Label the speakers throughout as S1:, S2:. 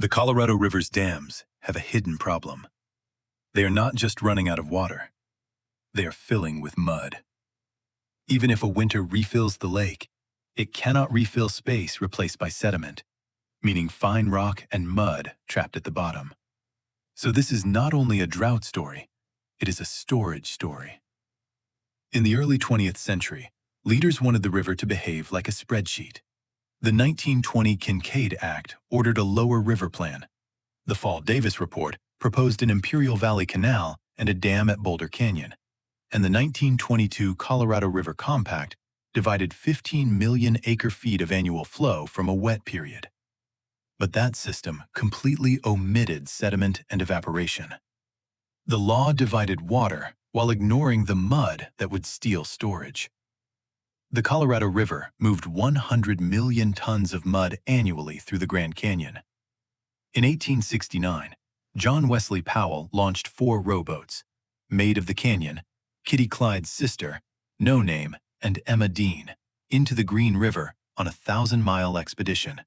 S1: The Colorado River's dams have a hidden problem. They are not just running out of water. They are filling with mud. Even if a winter refills the lake, it cannot refill space replaced by sediment, meaning fine rock and mud trapped at the bottom. So this is not only a drought story, it is a storage story. In the early 20th century, leaders wanted the river to behave like a spreadsheet. The 1920 Kincaid Act ordered a lower river plan. The Fall-Davis Report proposed an Imperial Valley Canal and a dam at Boulder Canyon. And the 1922 Colorado River Compact divided 15 million acre-feet of annual flow from a wet period. But that system completely omitted sediment and evaporation. The law divided water while ignoring the mud that would steal storage. The Colorado River moved 100 million tons of mud annually through the Grand Canyon. In 1869, John Wesley Powell launched 4 rowboats, Maid of the Canyon, Kitty Clyde's sister, No Name, and Emma Dean, into the Green River on a 1,000-mile expedition.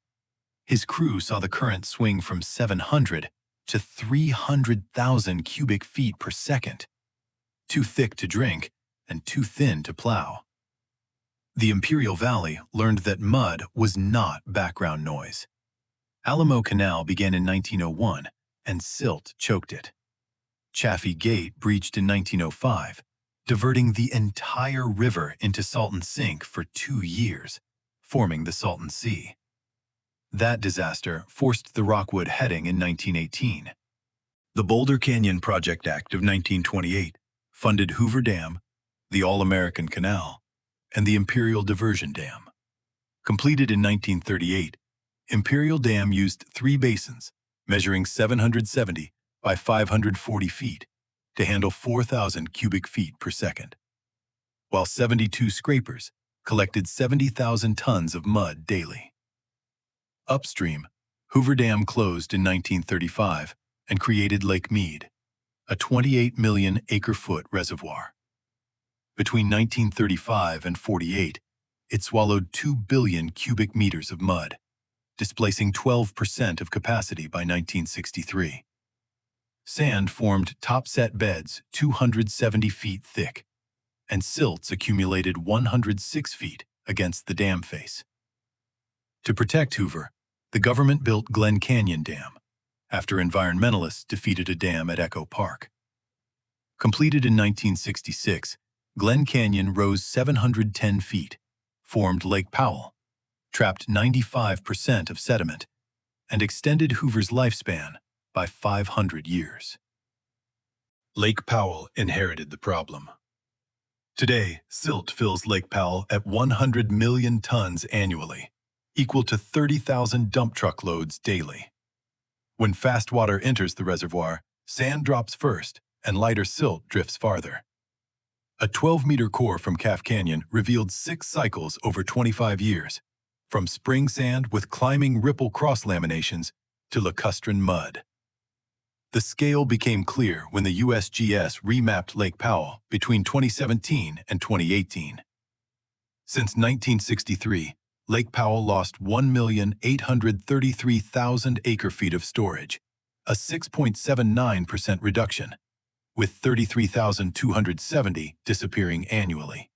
S1: His crew saw the current swing from 700 to 300,000 cubic feet per second, too thick to drink and too thin to plow. The Imperial Valley learned that mud was not background noise. Alamo Canal began in 1901, and silt choked it. Chaffee Gate breached in 1905, diverting the entire river into Salton Sink for 2 years, forming the Salton Sea. That disaster forced the Rockwood heading in 1918. The Boulder Canyon Project Act of 1928 funded Hoover Dam, the All-American Canal, and the Imperial Diversion Dam. Completed in 1938, Imperial Dam used 3 basins, measuring 770 by 540 feet, to handle 4,000 cubic feet per second, while 72 scrapers collected 70,000 tons of mud daily. Upstream, Hoover Dam closed in 1935 and created Lake Mead, a 28 million acre-foot reservoir. Between 1935 and 48, it swallowed 2 billion cubic meters of mud, displacing 12% of capacity by 1963. Sand formed topset beds 270 feet thick, and silts accumulated 106 feet against the dam face. To protect Hoover, the government built Glen Canyon Dam, after environmentalists defeated a dam at Echo Park. Completed in 1966, Glen Canyon rose 710 feet, formed Lake Powell, trapped 95% of sediment, and extended Hoover's lifespan by 500 years. Lake Powell inherited the problem. Today, silt fills Lake Powell at 100 million tons annually, equal to 30,000 dump truck loads daily. When fast water enters the reservoir, sand drops first and lighter silt drifts farther. A 12-meter core from Calf Canyon revealed 6 cycles over 25 years, from spring sand with climbing ripple cross-laminations to lacustrine mud. The scale became clear when the USGS remapped Lake Powell between 2017 and 2018. Since 1963, Lake Powell lost 1,833,000 acre-feet of storage, a 6.79% reduction, with 33,270 disappearing annually.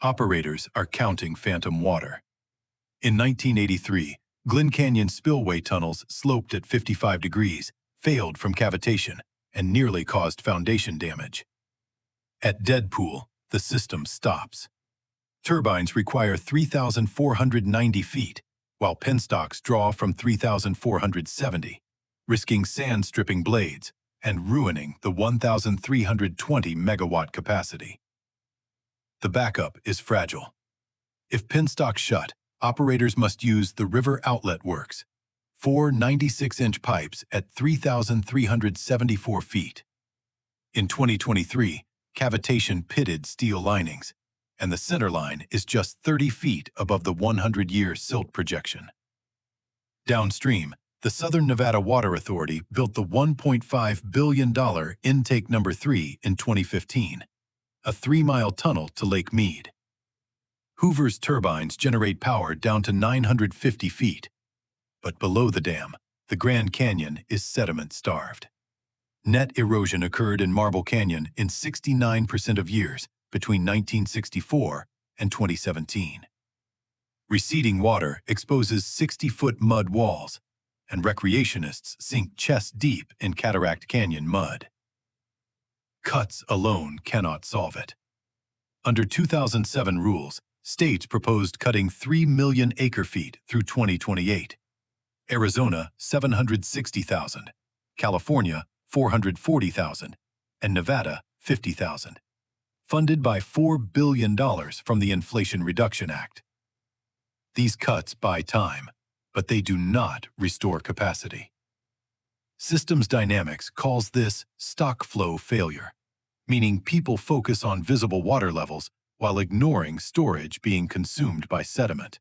S1: Operators are counting phantom water. In 1983, Glen Canyon spillway tunnels sloped at 55 degrees, failed from cavitation, and nearly caused foundation damage. At Deadpool, the system stops. Turbines require 3,490 feet, while penstocks draw from 3,470, risking sand-stripping blades and ruining the 1,320 megawatt capacity. The backup is fragile. If penstocks shut, operators must use the River Outlet Works, 4 96-inch pipes at 3,374 feet. In 2023, cavitation pitted steel linings, and the center line is just 30 feet above the 100-year silt projection. Downstream, the Southern Nevada Water Authority built the $1.5 billion Intake No. 3 in 2015, a 3-mile tunnel to Lake Mead. Hoover's turbines generate power down to 950 feet, but below the dam, the Grand Canyon is sediment-starved. Net erosion occurred in Marble Canyon in 69% of years between 1964 and 2017. Receding water exposes 60-foot mud walls, and recreationists sink chest-deep in Cataract Canyon mud. Cuts alone cannot solve it. Under 2007 rules, states proposed cutting 3 million acre-feet through 2028. Arizona, 760,000, California, 440,000, and Nevada, 50,000. Funded by $4 billion from the Inflation Reduction Act. These cuts buy time, but they do not restore capacity. Systems dynamics calls this stock flow failure, meaning people focus on visible water levels while ignoring storage being consumed by sediment.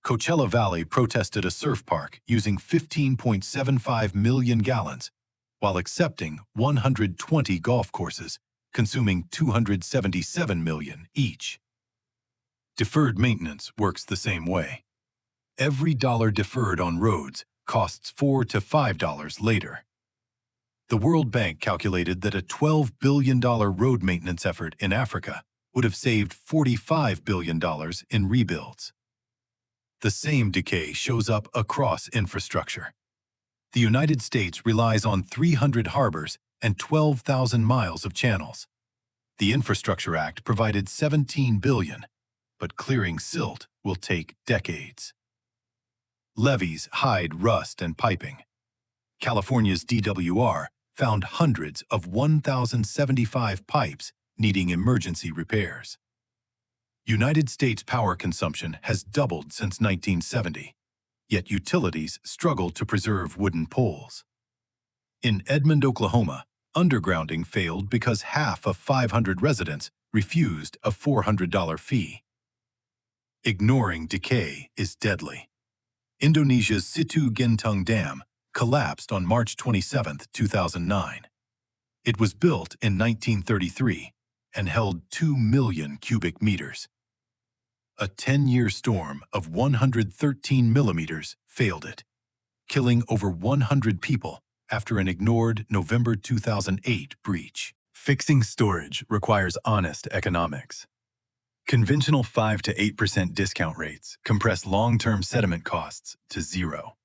S1: Coachella Valley protested a surf park using 15.75 million gallons, while accepting 120 golf courses consuming 277 million each. Deferred maintenance works the same way. Every dollar deferred on roads costs $4 to $5 later. The World Bank calculated that a $12 billion road maintenance effort in Africa would have saved $45 billion in rebuilds. The same decay shows up across infrastructure. The United States relies on 300 harbors and 12,000 miles of channels. The Infrastructure Act provided $17 billion, but clearing silt will take decades. Levees hide rust and piping. California's DWR found hundreds of 1,075 pipes needing emergency repairs. United States power consumption has doubled since 1970, yet utilities struggle to preserve wooden poles. In Edmond, Oklahoma, undergrounding failed because half of 500 residents refused a $400 fee. Ignoring decay is deadly. Indonesia's Situ Gentong Dam collapsed on March 27, 2009. It was built in 1933 and held 2 million cubic meters. A 10-year storm of 113 millimeters failed it, killing over 100 people after an ignored November 2008 breach. Fixing storage requires honest economics. Conventional 5 to 8% discount rates compress long-term sediment costs to zero.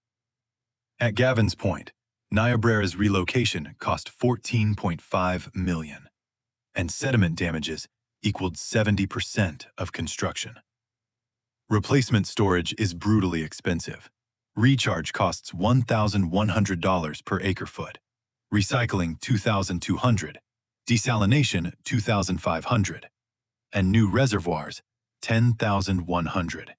S1: At Gavin's Point, Niobrara's relocation cost $14.5 million, and sediment damages equaled 70% of construction. Replacement storage is brutally expensive. Recharge costs $1,100 per acre-foot, recycling $2,200, desalination $2,500, and new reservoirs $10,100,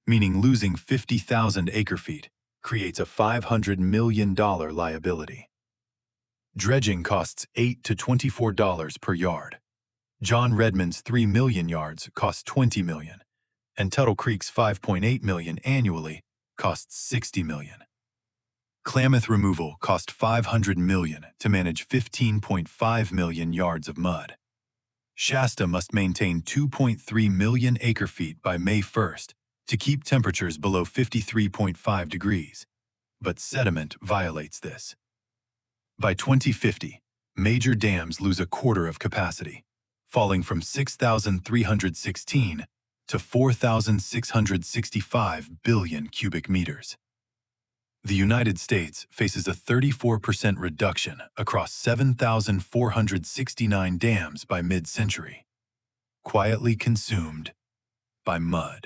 S1: meaning losing 50,000 acre-feet creates a $500 million liability. Dredging costs $8 to $24 per yard. John Redmond's 3 million yards costs $20 million, and Tuttle Creek's 5.8 million annually costs $60 million. Klamath removal cost $500 million to manage 15.5 million yards of mud. Shasta must maintain 2.3 million acre-feet by May 1st to keep temperatures below 53.5 degrees, but sediment violates this. By 2050, major dams lose a quarter of capacity, falling from 6,316 to 4,665 billion cubic meters. The United States faces a 34% reduction across 7,469 dams by mid-century, quietly consumed by mud.